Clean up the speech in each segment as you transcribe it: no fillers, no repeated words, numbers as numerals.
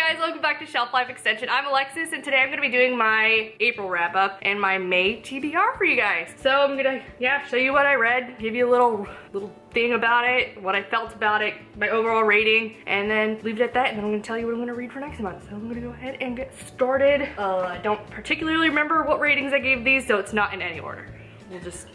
guys, welcome back to Shelf Life Extension. I'm Alexis, and today I'm going to be doing my April wrap-up and my May TBR for you guys. So I'm gonna, show you what I read, give you a little thing about it, what I felt about it, my overall rating, and then leave it at that, and then I'm gonna tell you what I'm gonna read for next month. So I'm gonna go ahead and get started. I don't particularly remember what ratings I gave these, so it's not in any order. We'll just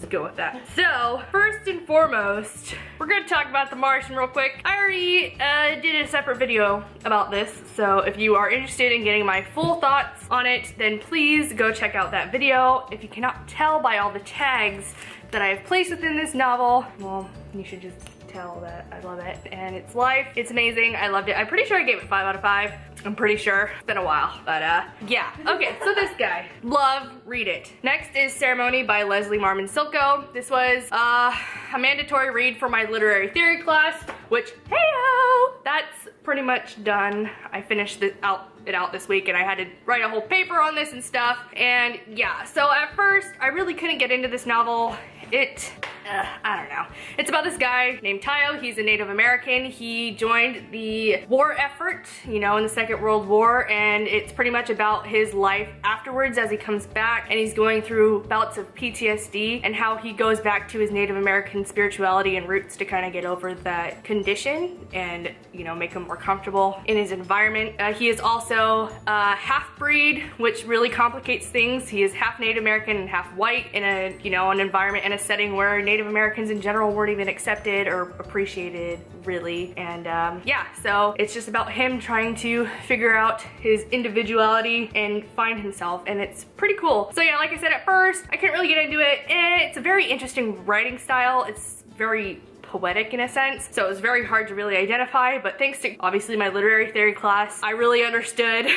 go with that. So, first and foremost, we're gonna talk about the Martian real quick. I already did a separate video about this, so if you are interested in getting my full thoughts on it, then please go check out that video. If you cannot tell by all the tags that I have placed within this novel, well, you should just tell that I love it, and it's life. It's amazing. I loved it. I'm pretty sure I gave it 5 out of 5. I'm pretty sure. It's been a while, but yeah. Okay, so this guy. Love, read it. Next is Ceremony by Leslie Marmon Silko. This was a mandatory read for my literary theory class, which, hey-o, that's pretty much done. I finished it out this week, and I had to write a whole paper on this and stuff, and yeah. So at first, I really couldn't get into this novel. I don't know. It's about this guy named Tayo. He's a Native American. He joined the war effort, you know, in the Second World War, and it's pretty much about his life afterwards as he comes back, and he's going through bouts of PTSD and how he goes back to his Native American spirituality and roots to kind of get over that condition and, you know, make him more comfortable in his environment. He is also a half-breed, which really complicates things. He is half Native American and half white in a, you know, an environment and a setting where Native Americans in general weren't even accepted or appreciated, really. And yeah, so it's just about him trying to figure out his individuality and find himself, and it's pretty cool. So yeah, like I said at first, I couldn't really get into it, and it's a very interesting writing style. It's very poetic in a sense, so it was very hard to really identify, but thanks to obviously my literary theory class, I really understood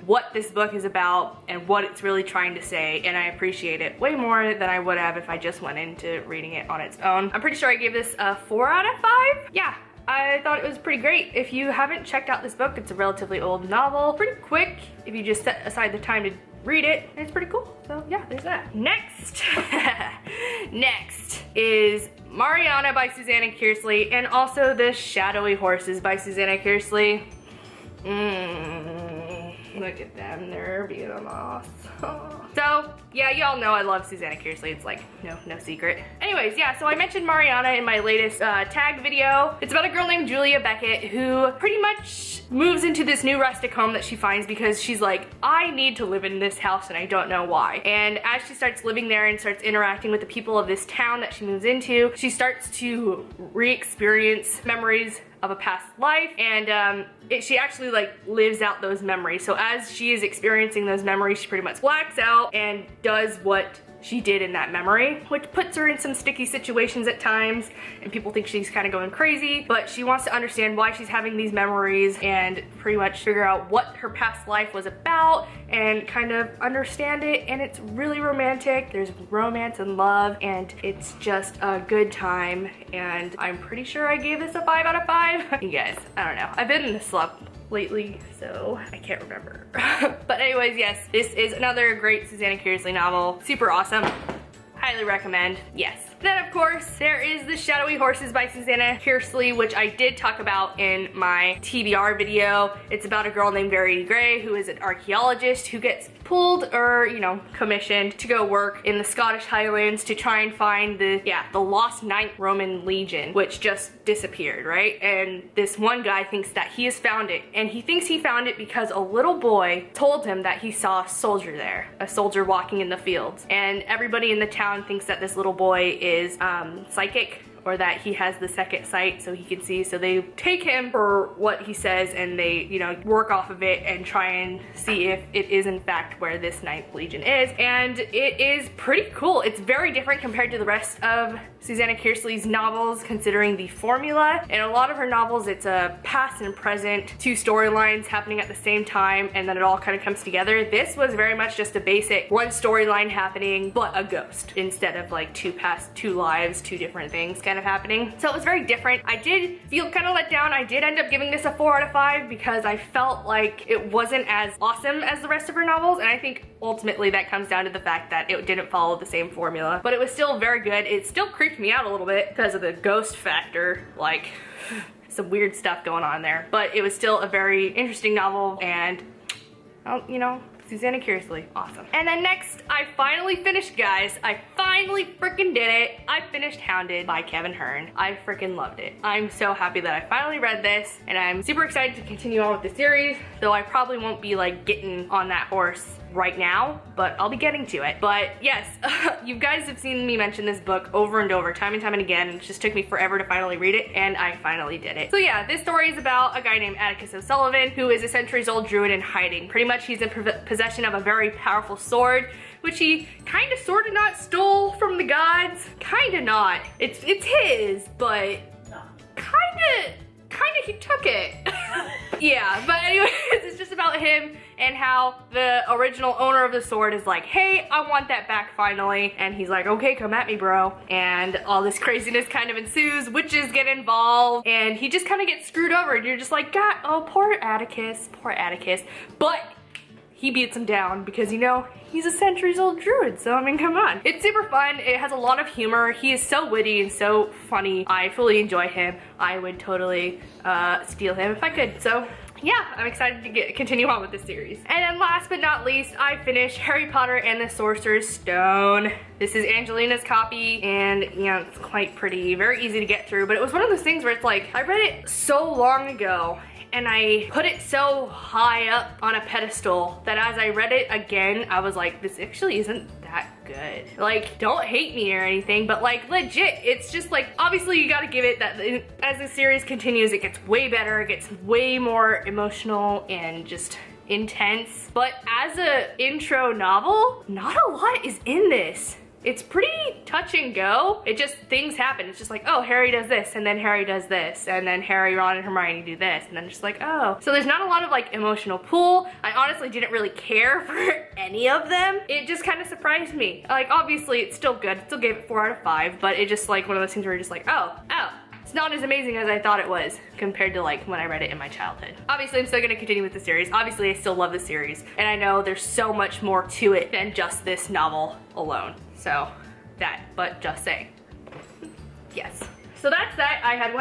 what this book is about and what it's really trying to say, and I appreciate it way more than I would have if I just went into reading it on its own. I'm pretty sure I gave this a 4 out of 5. Yeah, I thought it was pretty great. If you haven't checked out this book, it's a relatively old novel, pretty quick if you just set aside the time to read it, and it's pretty cool. So yeah, there's that. Next, next is Mariana by Susanna Kearsley, and also the Shadowy Horses by Susanna Kearsley. Look at them, they're beautiful. So yeah, y'all know I love Susanna Kearsley. It's like no secret. Anyways, yeah, so I mentioned Mariana in my latest tag video. It's about a girl named Julia Beckett who pretty much moves into this new rustic home that she finds because she's like, I need to live in this house and I don't know why. And as she starts living there and starts interacting with the people of this town that she moves into, she starts to re-experience memories of a past life, and she actually like lives out those memories. So as she is experiencing those memories, she pretty much blacks out and does what she did in that memory, which puts her in some sticky situations at times, and people think she's kind of going crazy, but she wants to understand why she's having these memories and pretty much figure out what her past life was about and kind of understand it. And it's really romantic. There's romance and love, and it's just a good time, and I'm pretty sure I gave this a 5 out of 5. You guys, I don't know. I've been in the slump lately, so I can't remember. But anyways, yes, this is another great Susanna Kearsley novel. Super awesome. Highly recommend. Yes. Then of course, there is the Shadowy Horses by Susanna Kearsley, which I did talk about in my TBR video. It's about a girl named Verity Gray, who is an archaeologist who gets pulled or, you know, commissioned to go work in the Scottish Highlands to try and find the lost 9th Roman Legion, which just disappeared, right? And this one guy thinks that he has found it, and he thinks he found it because a little boy told him that he saw a soldier there, a soldier walking in the fields. And everybody in the town thinks that this little boy is psychic, or that he has the second sight so he can see. So they take him for what he says, and they, you know, work off of it and try and see if it is in fact where this 9th Legion is. And it is pretty cool. It's very different compared to the rest of Susanna Kearsley's novels, considering the formula. In a lot of her novels, it's a past and present, 2 storylines happening at the same time, and then it all kind of comes together. This was very much just a basic 1 storyline happening, but a ghost, instead of like 2 past, 2 lives, 2 different things kind of happening. So it was very different. I did feel kind of let down. I did end up giving this a 4 out of 5 because I felt like it wasn't as awesome as the rest of her novels, and I think ultimately that comes down to the fact that it didn't follow the same formula, but it was still very good. It still creeped me out a little bit because of the ghost factor. Like, some weird stuff going on there. But it was still a very interesting novel, and, well, you know, Susanna Kearsley, awesome. And then next, I finally finished, guys. I finally freaking did it. I finished Hounded by Kevin Hearne. I freaking loved it. I'm so happy that I finally read this, and I'm super excited to continue on with the series, though I probably won't be like getting on that horse right now, but I'll be getting to it. But yes, you guys have seen me mention this book over and over, time and time and again. It just took me forever to finally read it, and I finally did it. So yeah, this story is about a guy named Atticus O'Sullivan, who is a centuries-old druid in hiding. Pretty much he's in possession of a very powerful sword, which he kind of sort of not stole from the gods. Kind of not. It's his, but kind of he took it. Yeah, but anyways, it's just about him and how the original owner of the sword is like, hey, I want that back finally. And he's like, okay, come at me, bro. And all this craziness kind of ensues, witches get involved, and he just kind of gets screwed over, and you're just like, God, oh, poor Atticus. But he beats him down because, you know, he's a centuries-old druid, so I mean, come on. It's super fun. It has a lot of humor. He is so witty and so funny. I fully enjoy him. I would totally steal him if I could. So yeah, I'm excited to continue on with this series. And then last but not least, I finished Harry Potter and the Sorcerer's Stone. This is Angelina's copy, and yeah, it's quite pretty, very easy to get through, but it was one of those things where it's like, I read it so long ago, and I put it so high up on a pedestal that as I read it again, I was like, this actually isn't that good. Like, don't hate me or anything, but like, legit, it's just like, obviously you gotta give it that as the series continues, it gets way better, it gets way more emotional and just intense. But as a intro novel, not a lot is in this. It's pretty touch and go. It just, things happen. It's just like, oh, Harry does this, and then Harry does this, and then Harry, Ron, and Hermione do this, and then just like, oh. So there's not a lot of like emotional pull. I honestly didn't really care for any of them. It just kind of surprised me. Like, obviously it's still good. Still gave it 4 out of 5, but it just like one of those things where you're just like, oh. It's not as amazing as I thought it was compared to like when I read it in my childhood. Obviously, I'm still gonna continue with the series. Obviously, I still love the series, and I know there's so much more to it than just this novel alone. So but just saying. Yes. So that's that. I had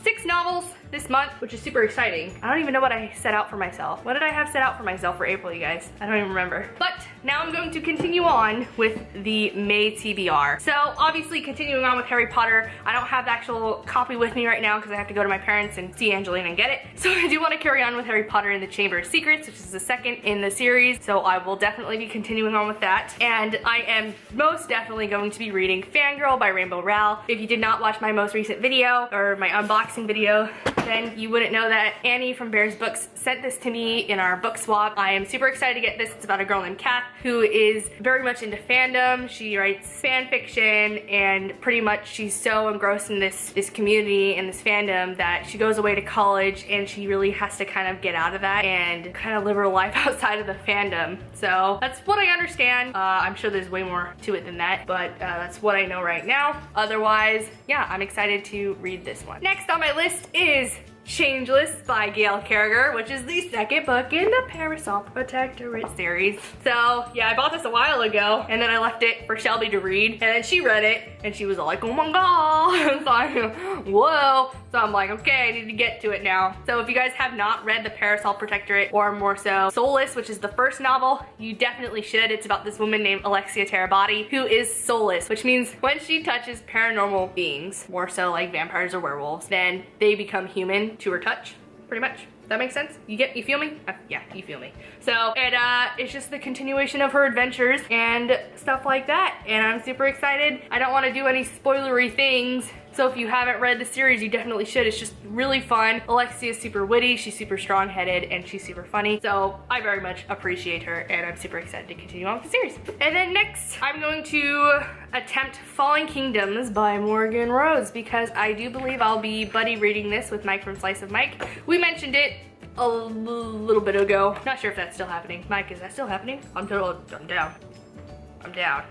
6 novels this month, which is super exciting. I don't even know what I set out for myself. What did I have set out for myself for April, you guys? I don't even remember. But now I'm going to continue on with the May TBR. So obviously continuing on with Harry Potter, I don't have the actual copy with me right now because I have to go to my parents and see Angelina and get it. So I do want to carry on with Harry Potter and the Chamber of Secrets, which is the second in the series. So I will definitely be continuing on with that. And I am most definitely going to be reading Fangirl by Rowell. If you did not watch my most recent video, or my unboxing video, then you wouldn't know that Annie from Bear's Books sent this to me in our book swap. I am super excited to get this. It's about a girl named Kath who is very much into fandom. She writes fan fiction, and pretty much she's so engrossed in this community and this fandom that she goes away to college, and she really has to kind of get out of that and kind of live her life outside of the fandom. So that's what I understand. I'm sure there's way more to it than that, but that's what I know right now. Otherwise, yeah, I'm excited to read this one. Next on my list is Changeless by Gail Carriger, which is the second book in the Parasol Protectorate series. So yeah, I bought this a while ago, and then I left it for Shelby to read, and then she read it, and she was all like, oh my god. So I'm, whoa. So I'm like, okay, I need to get to it now. So if you guys have not read the Parasol Protectorate, or more so Soulless, which is the first novel, you definitely should. It's about this woman named Alexia Terabati who is soulless, which means when she touches paranormal beings, more so like vampires or werewolves, then they become human to her touch, pretty much. That makes sense? You feel me? Yeah, you feel me. So, and it's just the continuation of her adventures and stuff like that, and I'm super excited. I don't want to do any spoilery things, so if you haven't read the series, you definitely should. It's just really fun. Alexia is super witty, she's super strong-headed, and she's super funny, so I very much appreciate her, and I'm super excited to continue on with the series. And then next, I'm going to attempt Falling Kingdoms by Morgan Rhodes, because I do believe I'll be buddy reading this with Mike from Slice of Mike. We mentioned it a little bit ago. Not sure if that's still happening. Mike, is that still happening? I'm down.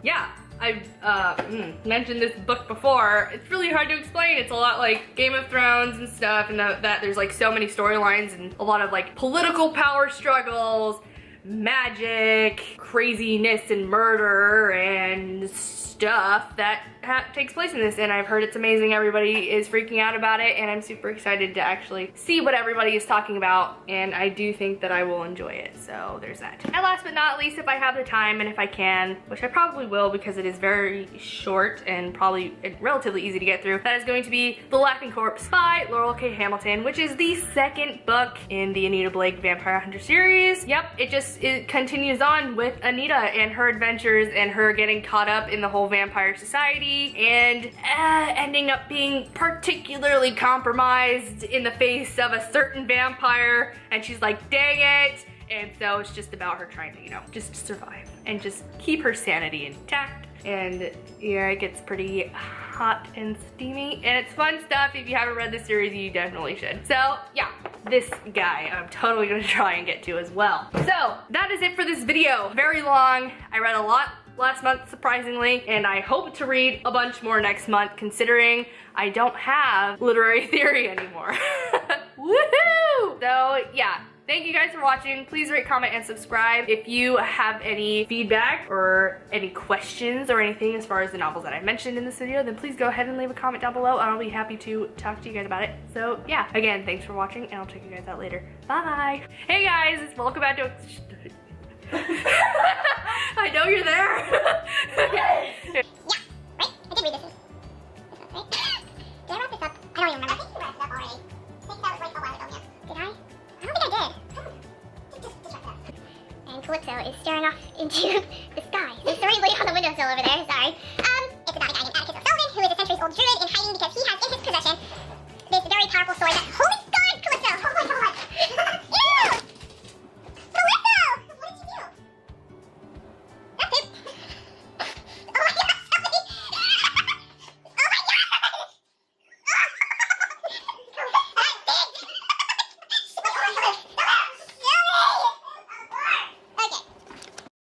Yeah, I've mentioned this book before. It's really hard to explain. It's a lot like Game of Thrones and stuff, and that there's like so many storylines and a lot of like political power struggles, magic, craziness, and murder, and stuff that takes place in this, and I've heard it's amazing. Everybody is freaking out about it, and I'm super excited to actually see what everybody is talking about, and I do think that I will enjoy it, so there's that. And last but not least, if I have the time and if I can, which I probably will because it is very short and probably relatively easy to get through, that is going to be The Laughing Corpse by Laurell K. Hamilton, which is the second book in the Anita Blake Vampire Hunter series. Yep, it continues on with Anita and her adventures and her getting caught up in the whole vampire society and ending up being particularly compromised in the face of a certain vampire, and she's like, dang it. And so it's just about her trying to, you know, just survive and just keep her sanity intact. And yeah, it gets pretty hot and steamy, and it's fun stuff. If you haven't read the series, you definitely should. So yeah, this guy I'm totally gonna try and get to as well. So that is it for this video. Very long. I read a lot last month, surprisingly, and I hope to read a bunch more next month, considering I don't have literary theory anymore. Woohoo! So yeah, thank you guys for watching. Please rate, comment, and subscribe. If you have any feedback or any questions or anything as far as the novels that I mentioned in this video, then please go ahead and leave a comment down below, and I'll be happy to talk to you guys about it. So yeah, again, thanks for watching, and I'll check you guys out later. Bye! Hey guys, welcome back to I know you're there. Yeah, right? I did read this. Right? Did I wrap this up? I don't even remember. I think you wrapped it up already. I think that was like a while ago, yeah. Did I? I don't think I did. Just wrap it up. And Calypso is staring off into the sky. So cerebrally on the windowsill over there, sorry. It's about a guy named Atticus O'Sullivan, who is a centuries-old druid in hiding because he has in his possession this very powerful sword that, holy